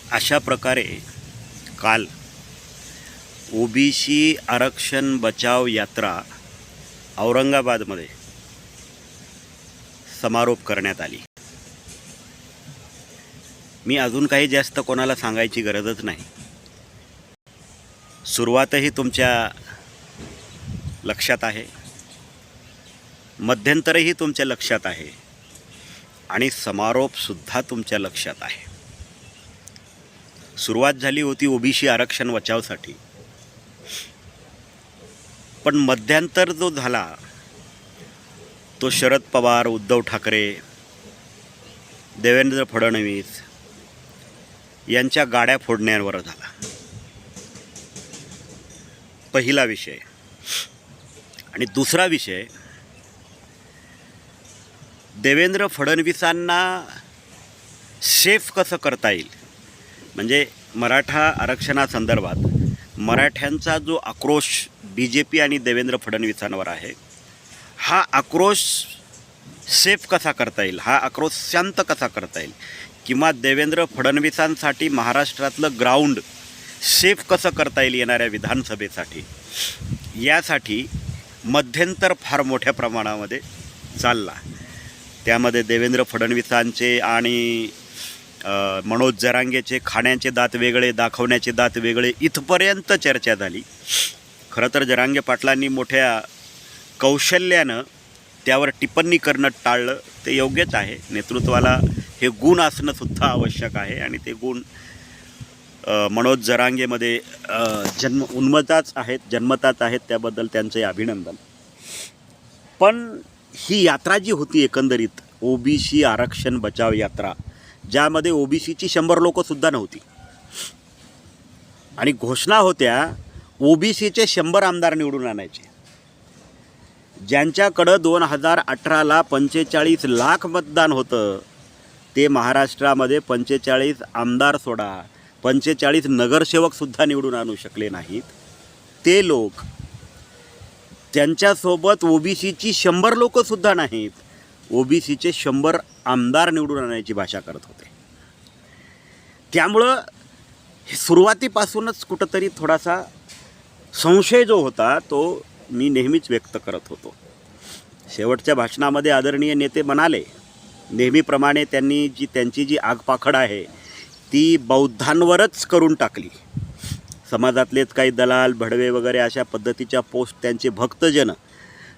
अशा प्रकारे काल ओबीसी आरक्षण बचाव यात्रा औरंगाबादमध्ये समारोप करण्यात आली। मी अजून काही जास्त कोणाला सांगायची गरजच नाही। सुरुवातही तुमच्या लक्षात आहे, मध्यंतरही तुमच्या लक्षात आहे आणि समारोपसुद्धा तुमच्या लक्षात आहे। सुरुवात झाली होती ओबीसी आरक्षण बचावसाठी, पण मध्यंतर जो झाला तो शरद पवार, उद्धव ठाकरे, देवेंद्र फडणवीस यांच्या गाड्या फोडण्यावर झाला। पहिला विषय। आणि दुसरा विषय, देवेंद्र फडणवीसांना सेफ कसं करता येईल, म्हणजे मराठा आरक्षणासंदर्भात मराठ्यांचा जो आक्रोश BJP आणि देवेंद्र फडणवीसांवर आहे, हा आक्रोश सेफ कसा करता येईल, हा आक्रोश शांत कसा करता येईल, किंवा देवेंद्र फडणवीसांसाठी महाराष्ट्रातलं ग्राउंड सेफ कसं करता येईल येणाऱ्या विधानसभेसाठी, यासाठी मध्यंतर फार मोठ्या प्रमाणामध्ये चालला। त्यामध्ये देवेंद्र फडणवीसांचे आणि मनोज जरांगेचे खाण्याचे दात वेगळे, दाखवण्याचे दात वेगळे इथपर्यंत चर्चा झाली। खरं तर जरांगे पाटलांनी मोठ्या कौशल्यानं त्यावर टिप्पणी करणं टाळलं, ते योग्यच आहे। नेतृत्वाला हे गुण असणंसुद्धा आवश्यक आहे आणि ते गुण मनोज जरांगेमध्ये जन्मताच आहेत, त्याबद्दल त्यांचे अभिनंदन। पण ही यात्रा जी होती एकंदरीत ओबीसी आरक्षण बचाव यात्रा, ज्यामध्ये ओबीसीची 100 लोकंसुद्धा नव्हती आणि घोषणा होत्या ओबीसीचे 100 आमदार निवडून आणायचे। ज्यांच्याकडं 2018ला 45 लाख मतदान होतं, ते महाराष्ट्रामध्ये 45 आमदार सोडा 45 नगरसेवकसुद्धा निवडून आणू शकले नाहीत। ते लोक त्यांच्यासोबत ओबीसीची 100 लोकंसुद्धा नाहीत, ओबीसीचे 100 आमदार निवडून आणायची भाषा करत होते। त्यामुळं सुरुवातीपासूनच कुठंतरी थोडासा संशय जो होता तो मी नेहमीच व्यक्त करत होतो। शेवटच्या भाषणामध्ये आदरणीय नेते म्हणाले, नेहमीप्रमाणे त्यांची जी आगपाखड आहे ती बौद्धांवरच करून टाकली। समाजातलेच काही दलाल, भडवे वगैरे अशा पद्धतीच्या पोस्ट त्यांचे भक्तजन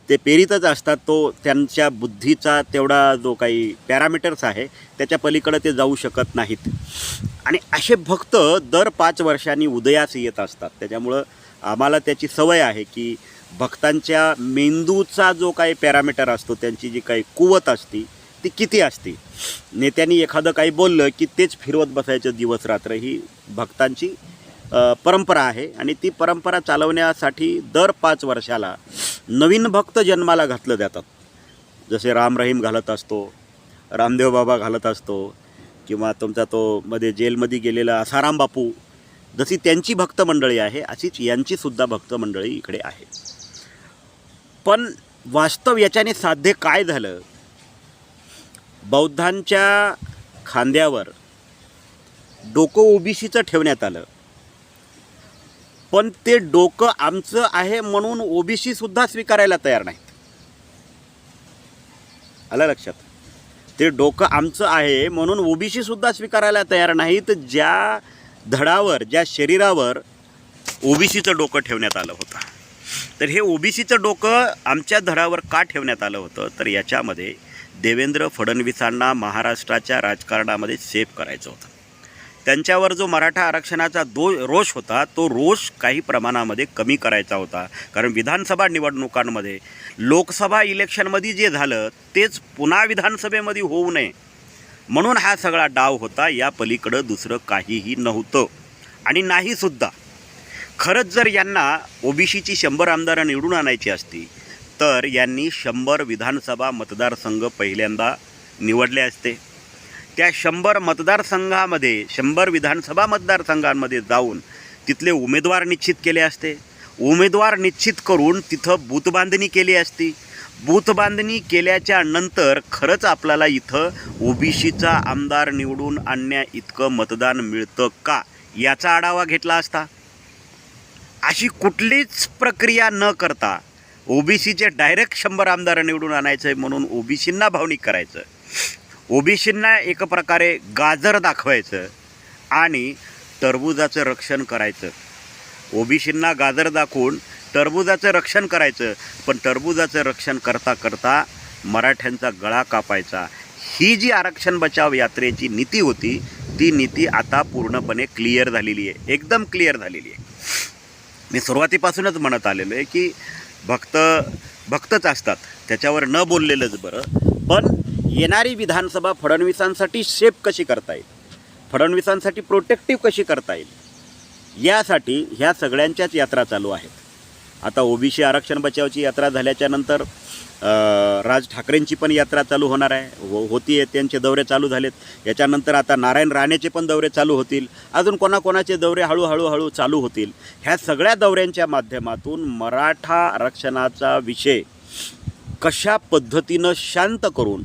ते पेरीतच असतात। तो त्यांच्या बुद्धीचा तेवढा जो काही पॅरामीटर्स आहे त्याच्या पलीकडे ते जाऊ शकत नाहीत आणि असे भक्त दर 5 वर्षांनी उदयास येत असतात। त्याच्यामुळं आम्हाला त्याची सवय आहे की भक्तांच्या मेंदूचा जो काही पॅरामीटर असतो, त्यांची जी काही कुवत असते ती किती असते, नेत्यांनी एखादं काही बोललं की तेच फिरवत बसायचं दिवस रात्र, ही भक्तांची परंपरा आहे आणि ती परंपरा चालवण्यासाठी दर 5 वर्षाला नवीन भक्त जन्माला घातलं जातात। जसे राम रहीम घालत असतो, रामदेव बाबा घालत असतो, किंवा तुमचा तो मध्ये जेलमध्ये गेलेला आसाराम बापू, जशी त्यांची भक्त मंडळी आहे अशीच यांचीसुद्धा भक्त मंडळी इकडे आहे। पण वास्तव याच्याने साध्य काय झालं, बौद्धांच्या खांद्यावर डोकं ओबीसीचं ठेवण्यात आलं, पण ते डोकं आमचं आहे म्हणून ओबीसीसुद्धा स्वीकारायला तयार नाहीत। आलं लक्षात? ते डोकं आमचं आहे म्हणून ओबीसीसुद्धा स्वीकारायला तयार नाहीत, ज्या धडावर, ज्या शरीरावर ओबीसीचं डोकं ठेवण्यात आलं होतं। तर हे ओबीसीचं डोकं आमच्या धडावर का ठेवण्यात आलं होतं, तर याच्यामध्ये देवेंद्र फडणवीसांना महाराष्ट्राच्या राजकारणामध्ये सेफ करायचं होतं। त्यांच्यावर जो मराठा आरक्षणाचा रोष होता, तो रोष काही प्रमाणामध्ये कमी करायचा होता। कारण विधानसभा निवडणुकांमध्ये, लोकसभा इलेक्शनमध्ये जे झालं तेच पुन्हा विधानसभेमध्ये होऊ नये म्हणून हा सगळा डाव होता। या पलीकडं दुसरं काहीही नव्हतं आणि नाहीसुद्धा। खरंच जर यांना ओबीसीची 100 आमदारं निवडून आणायची असती तर यांनी 100 विधानसभा मतदारसंघ पहिल्यांदा निवडले असते। त्या 100 मतदारसंघामध्ये, 100 विधानसभा मतदारसंघांमध्ये जाऊन तिथले उमेदवार निश्चित केले असते। उमेदवार निश्चित करून तिथं बूथ बांधणी केली असती बूथ बांधणी केल्याच्या नंतर खरंच आपल्याला इथं ओबीसीचा आमदार निवडून आणण्या इतकं मतदान मिळतं का याचा आढावा घेतला असता. अशी कुठलीच प्रक्रिया न करता ओबीसीचे डायरेक्ट 100 आमदार निवडून आणायचं आहे म्हणून ओबीसींना भावनिक करायचं, ओबीसींना एक प्रकारे गाजर दाखवायचं आणि टरबुजाचं रक्षण करायचं. ओबीसींना गाजर दाखवून टरबुजाचं रक्षण करायचं, पण टरबुजाचं रक्षण करता करता मराठ्यांचा गळा कापायचा. ही जी आरक्षण बचाव यात्रेची नीती होती ती नीती आता पूर्णपणे क्लिअर झालेली आहे, एकदम क्लिअर झालेली आहे. मी सुरुवातीपासूनच म्हणत आलेलो आहे की भक्तच असतात, त्याच्यावर न बोललेलंच बरं. पण येणारी विधानसभा फडणवीसांसाठी सेफ कशी करता येईल, फडणवीसांसाठी प्रोटेक्टिव्ह कशी करता येईल, यासाठी ह्या सगळ्यांच्याच यात्रा चालू आहेत. आता ओबीसी आरक्षण बचावची यात्रा झाल्याच्यानंतर राज ठाकरेंची पण यात्रा चालू होणार आहे, होती आहे, त्यांचे दौरे चालू झालेत. याच्यानंतर आता नारायण राणेचे पण दौरे चालू होतील, अजून कोणाकोणाचे दौरे हळूहळू चालू होतील. ह्या सगळ्या दौऱ्यांच्या माध्यमातून मराठा आरक्षणाचा विषय कशा पद्धतीनं शांत करून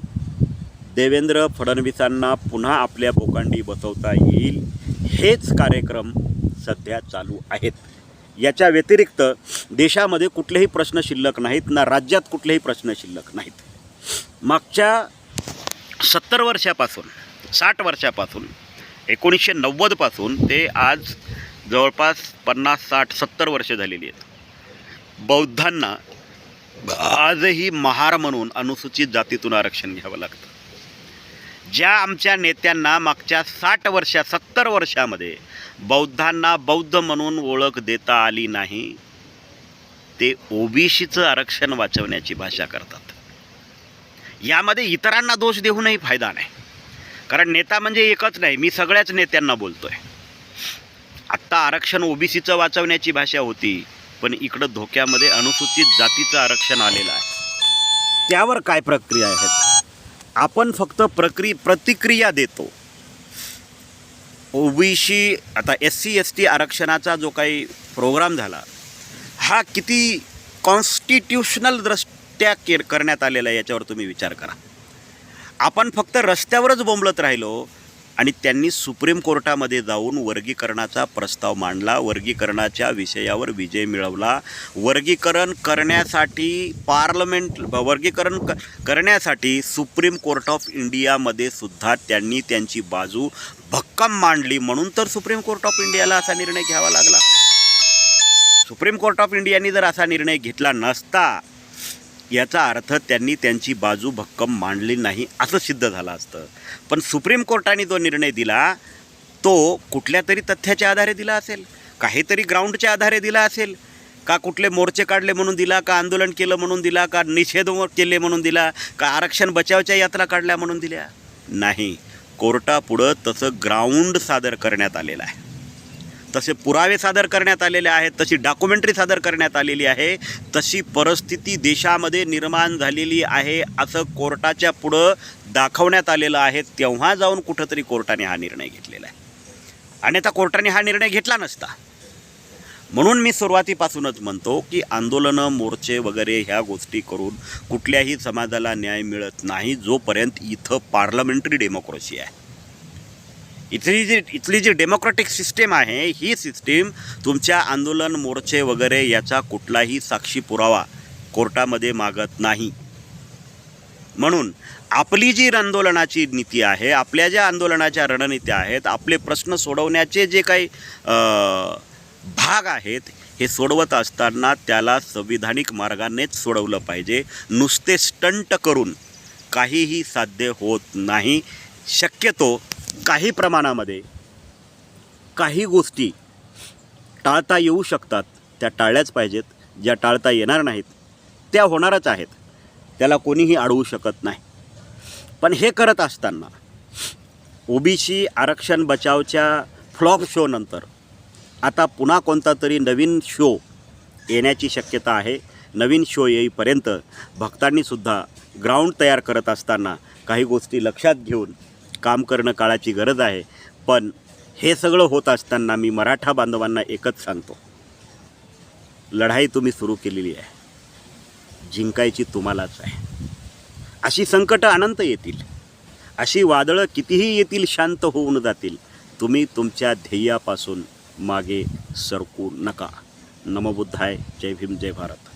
देवेंद्र फडणवीसांना पुन्हा आपल्या बोकांडी बसवता येईल हेच कार्यक्रम सध्या चालू आहेत. याच्या व्यतिरिक्त देशामध्ये कुठलेही प्रश्न शिल्लक नाहीत, ना राज्यात कुठलेही प्रश्न शिल्लक नाहीत. मागच्या 70 वर्षापासून 60 वर्षापासून 1990 पासून ते आज जवळपास 50, 60, 70 वर्ष झालेली आहेत. बौद्धांना आजही महार म्हणून अनुसूचित जातीतून आरक्षण घ्यावं लागतं. ज्या आमच्या नेत्यांना मागच्या 60 वर्षा 70 वर्षामध्ये बौद्धांना बौद्ध म्हणून ओळख देता आली नाही, ते ओबीसीचं आरक्षण वाचवण्याची भाषा करतात. यामध्ये इतरांना दोष देऊनही फायदा नाही, कारण नेता म्हणजे एकच नाही, मी सगळ्याच नेत्यांना बोलतोय. आत्ता आरक्षण ओबीसीचं वाचवण्याची भाषा होती, पण इकडं धोक्यामध्ये अनुसूचित जातीचं आरक्षण आलेलं आहे. त्यावर काय प्रक्रिया आहेत, आपण फक्त प्रतिक्रिया देतो. ओबीसी आता SC ST आरक्षणाचा जो काही प्रोग्राम झाला हा किती कॉन्स्टिट्यूशनल दृष्ट्या करण्यात आलेला आहे याच्यावर तुम्ही विचार करा. आपण फक्त रस्त्यावरच बोंबलत राहिलो आणि त्यांनी सुप्रीम कोर्टामध्ये जाऊन वर्गीकरणाचा प्रस्ताव मांडला, वर्गीकरणाच्या विषयावर विजय मिळवला. वर्गीकरण करण्यासाठी वर्गीकरण करण्यासाठी सुप्रीम कोर्ट ऑफ इंडियामध्ये सुद्धा त्यांनी त्यांची बाजू भक्कम मांडली, म्हणून तर सुप्रीम कोर्ट ऑफ इंडियाला असा निर्णय घ्यावा लागला. सुप्रीम कोर्ट ऑफ इंडियाने जर असा निर्णय घेतला नसता याचा अर्थ त्यांनी त्यांची बाजू भक्कम मांडली नाही असं सिद्ध झालं असतं. पण सुप्रीम कोर्टाने जो निर्णय दिला तो कुठल्या तरी तथ्याच्या आधारे दिला असेल, काहीतरी ग्राउंडच्या आधारे दिला असेल, का कुठले मोर्चे काढले म्हणून दिला, का आंदोलन केलं म्हणून दिला, का निषेध केले म्हणून दिला, का आरक्षण बचावच्या यात्रा काढल्या म्हणून दिल्या नाही. कोर्टापुढं तसं ग्राउंड सादर करण्यात आलेलं आहे, तसे पुरावे सादर करण्यात आलेले आहेत, तशी डॉक्युमेंटरी सादर करण्यात आलेली आहे, तशी परिस्थिती देशामध्ये निर्माण झालेली आहे असं कोर्टाच्या पुढं दाखवण्यात आलेलं आहे. तेव्हा जाऊन कुठंतरी कोर्टाने हा निर्णय घेतलेला आहे. अन्यथा कोर्टाने हा निर्णय घेतला नसता. म्हणून मी सुरुवातीपासूनच म्हणतो की आंदोलनं, मोर्चे वगैरे ह्या गोष्टी करून कुठल्याही समाजाला न्याय मिळत नाही जोपर्यंत इथं पार्लमेंटरी डेमोक्रेसी आहे. इथली जी डेमोक्रॅटिक सिस्टीम आहे ही सिस्टीम तुमच्या आंदोलन, मोर्चे वगैरे याचा कुठलाही साक्षी पुरावा कोर्टामध्ये मागत नाही. म्हणून आपली जी आंदोलनाची नीती आहे, आपल्या ज्या आंदोलनाच्या रणनीत्या आहेत, आपले प्रश्न सोडवण्याचे जे काही भाग आहेत हे सोडवत असताना त्याला संविधानिक मार्गानेच सोडवलं पाहिजे. नुसते स्टंट करून काहीही साध्य होत नाही. शक्यतो काही प्रमाणामध्ये काही गोष्टी टाळता येऊ शकतात, त्या टाळल्याच पाहिजेत. ज्या टाळता येणार नाहीत त्या होणारच आहेत, त्याला कोणीही अडवू शकत नाही. पण हे करत असताना ओबीसी आरक्षण बचावच्या फ्लॉप शोनंतर आता पुन्हा कोणता तरी नवीन शो येण्याची शक्यता आहे. नवीन शो येईपर्यंत भक्तांनीसुद्धा ग्राउंड तयार करत असताना काही गोष्टी लक्षात घेऊन काम करणं काळाची गरज आहे. पण हे सगळं होत असताना मी मराठा बांधवांना एकच सांगतो, लढाई तुम्ही सुरू केलेली आहे, जिंकायची तुम्हालाच आहे. अशी संकटं अनंत येतील, अशी वादळं कितीही येतील शांत होऊन जातील. तुम्ही तुमच्या ध्येयापासून मागे सरकू नका. नमो बुद्धाय. जय भीम, जय भारत.